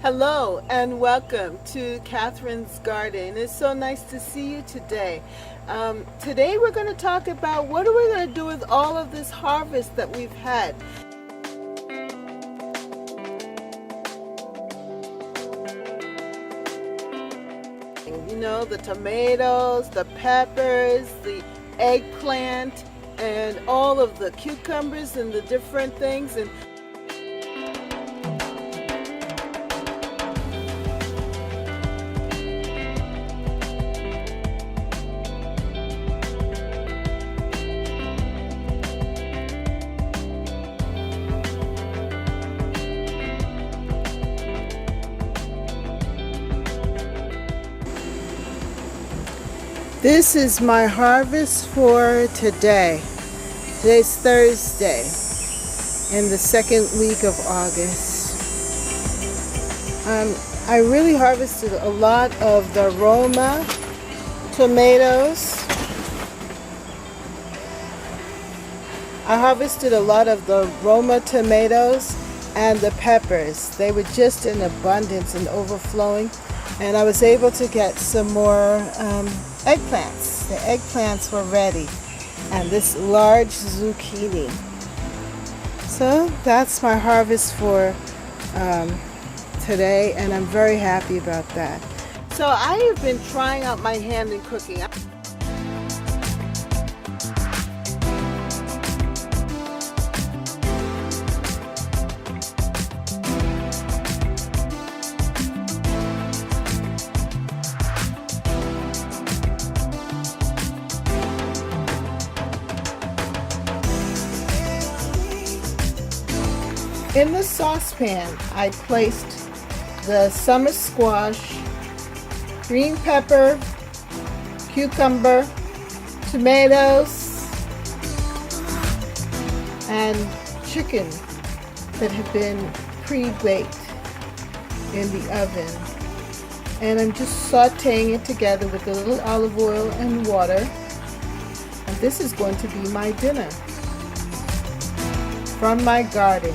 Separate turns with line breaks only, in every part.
Hello and welcome to Catherine's Garden. It's so nice to see you today. Today we're going to talk about what are we going to do with all of this harvest that we've had. You know, the tomatoes, the peppers, the eggplant, and all of the cucumbers and the different things. And this is my harvest for today. Today's Thursday in the second week of August. I really harvested a lot of the Roma tomatoes. I harvested a lot of the Roma tomatoes and the peppers. They were just in abundance and overflowing. And I was able to get some more eggplants. The eggplants were ready. And this large zucchini. So that's my harvest for today, and I'm very happy about that. So I have been trying out my hand in cooking. In the saucepan, I placed the summer squash, green pepper, cucumber, tomatoes, and chicken that have been pre-baked in the oven. And I'm just sauteing it together with a little olive oil and water. And this is going to be my dinner from my garden.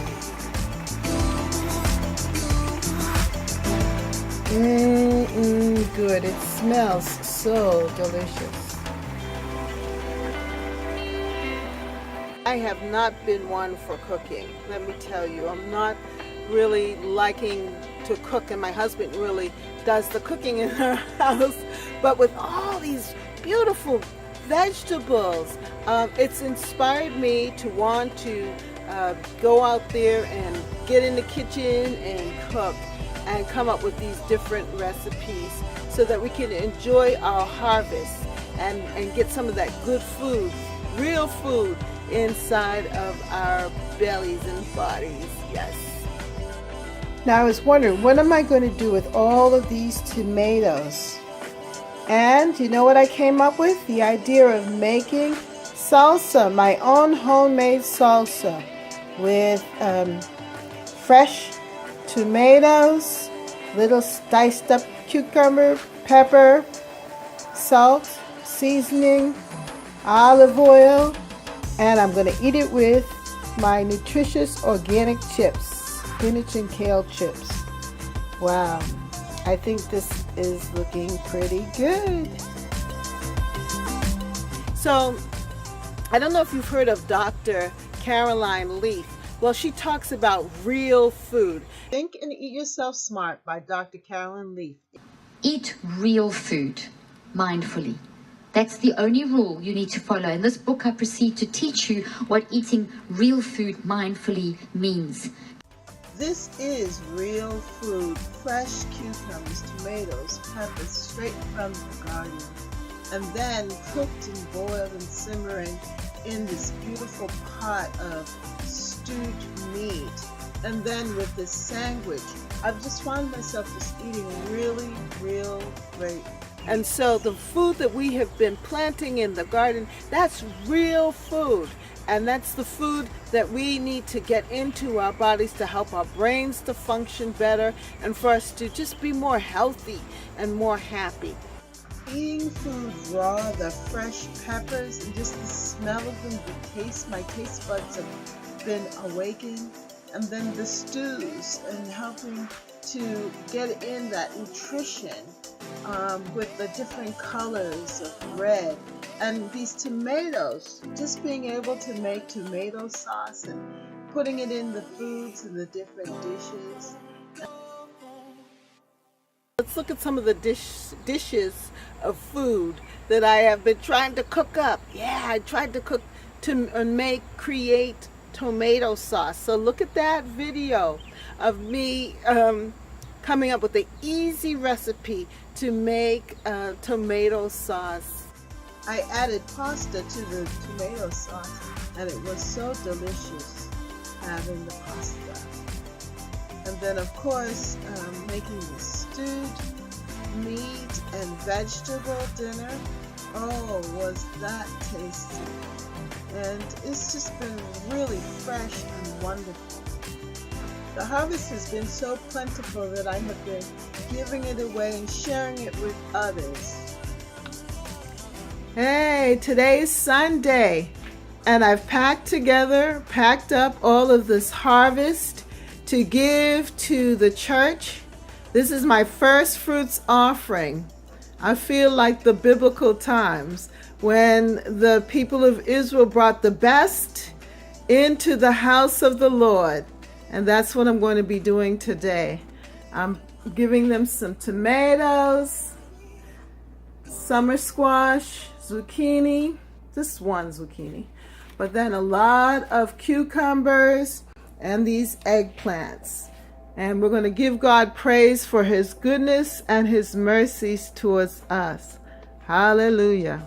Good. It smells so delicious. I have not been one for cooking, let me tell you. I'm not really liking to cook, and my husband really does the cooking in our house. But with all these beautiful vegetables, it's inspired me to want to go out there and get in the kitchen and cook and come up with these different recipes so that we can enjoy our harvest and get some of that good food, real food, inside of our bellies and bodies. Yes. Now I was wondering, what am I going to do with all of these tomatoes? And you know what I came up with? The idea of making salsa, my own homemade salsa with fresh tomatoes, little diced up cucumber, pepper, salt, seasoning, olive oil, and I'm going to eat it with my nutritious organic chips, spinach and kale chips. Wow, I think this is looking pretty good. So, I don't know if you've heard of Dr. Caroline Leaf. Well, she talks about real food. Think and Eat Yourself Smart by Dr. Caroline Leaf.
Eat real food mindfully. That's the only rule you need to follow. In this book, I proceed to teach you what eating real food mindfully means.
This is real food. Fresh cucumbers, tomatoes, peppers, straight from the garden. And then cooked and boiled and simmering in this beautiful pot of stewed meat. And then with this sandwich, I've just found myself just eating really, real great. And so the food that we have been planting in the garden, that's real food. And that's the food that we need to get into our bodies to help our brains to function better and for us to just be more healthy and more happy. Eating food raw, the fresh peppers, and just the smell of them, the taste, my taste buds have been awakened. And then the stews and helping to get in that nutrition with the different colors of red. And these tomatoes, just being able to make tomato sauce and putting it in the foods and the different dishes. Let's look at some of the dishes of food that I have been trying to cook up. Yeah, I tried to cook to create tomato sauce. So look at that video of me coming up with the easy recipe to make tomato sauce. I added pasta to the tomato sauce, and it was so delicious having the pasta. And then, of course, making the stewed meat and vegetable dinner. Oh, was that tasty. And it's just been really fresh and wonderful. The harvest has been so plentiful that I have been giving it away and sharing it with others. Hey, today's Sunday, and I've packed up all of this harvest to give to the church. This is my first fruits offering. I feel like the biblical times when the people of Israel brought the best into the house of the Lord. And that's what I'm going to be doing today. I'm giving them some tomatoes, summer squash, zucchini, just one zucchini, but then a lot of cucumbers and these eggplants. And we're going to give God praise for his goodness and his mercies towards us. Hallelujah.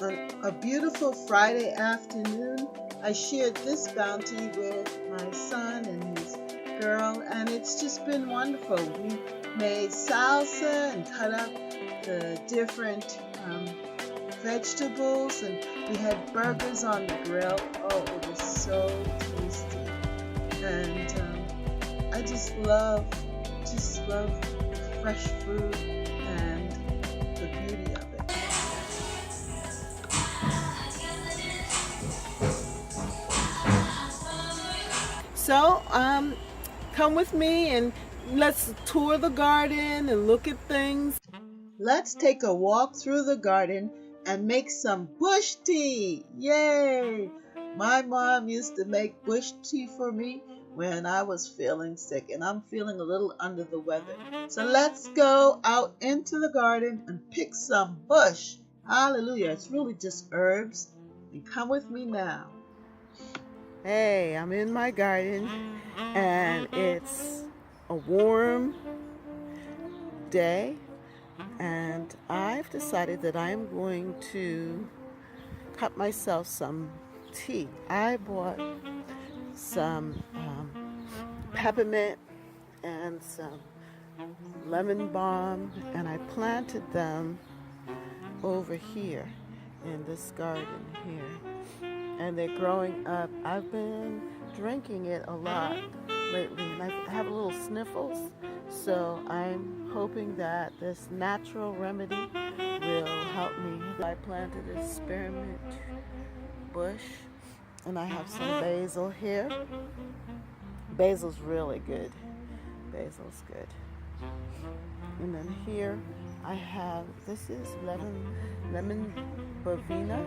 On a beautiful Friday afternoon, I shared this bounty with my son and his girl, and it's just been wonderful. We made salsa and cut up the different vegetables, and we had burgers on the grill. Oh, it was so tasty. And I just love fresh food and the beauty of it. So come with me and let's tour the garden and look at things. Let's take a walk through the garden and make some bush tea. Yay! My mom used to make bush tea for me when I was feeling sick, and I'm feeling a little under the weather. So let's go out into the garden and pick some bush. Hallelujah. It's really just herbs. And come with me now. Hey, I'm in my garden, and it's a warm day, and I've decided that I'm going to cut myself some tea. I bought some peppermint and some lemon balm, and I planted them over here in this garden here, and they're growing up. I've been drinking it a lot lately, and I have a little sniffles, so I'm hoping that this natural remedy will help me. I planted a spearmint bush, and I have some basil here. Basil's really good. Basil's good. And then here I have, this is lemon verbena,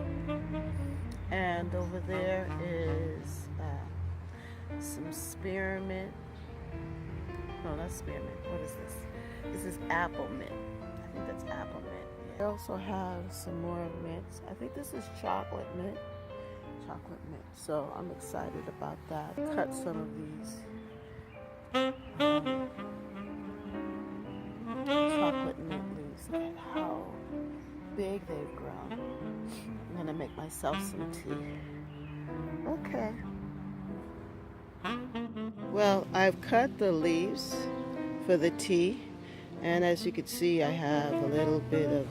and over there is some spearmint. No, not spearmint. What is this? This is apple mint. I think that's apple mint. Yeah. I also have some more mints. I think this is chocolate mint. Chocolate mint. So I'm excited about that. Cut some of these chocolate mint leaves. Look at how big they've grown. I'm gonna make myself some tea. Okay. Well, I've cut the leaves for the tea, and as you can see, I have a little bit of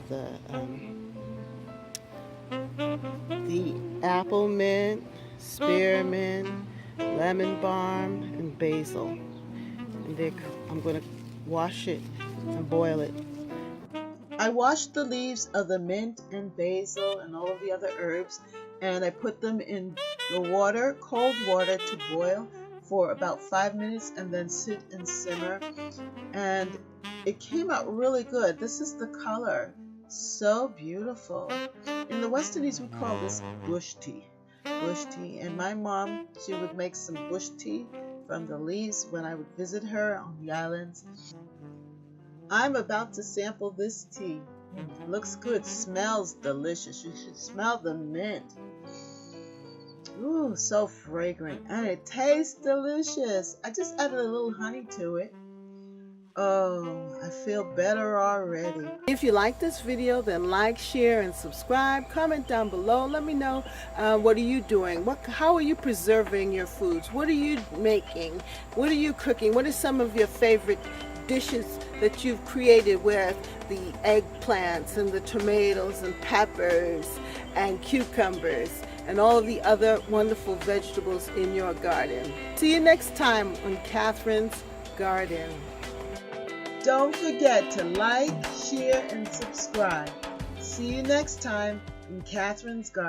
the apple mint, spearmint, lemon balm, and basil. And I'm going to wash it and boil it. I washed the leaves of the mint and basil and all of the other herbs, and I put them in the water, cold water, to boil for about 5 minutes and then sit and simmer, and it came out really good. This is the color, so beautiful. In the West Indies we call this bush tea. Bush tea. And my mom, she would make some bush tea from the leaves when I would visit her on the islands. I'm about to sample this tea. It looks good, smells delicious. You should smell the mint. Ooh, so fragrant, and it tastes delicious. I just added a little honey to it. Oh, I feel better already. If you like this video, then like, share, and subscribe. Comment down below. Let me know what are you doing? How are you preserving your foods? What are you making? What are you cooking? What are some of your favorite dishes that you've created with the eggplants and the tomatoes and peppers and cucumbers and all the other wonderful vegetables in your garden? See you next time on Catherine's Garden. Don't forget to like, share, and subscribe. See you next time in Catherine's Garden.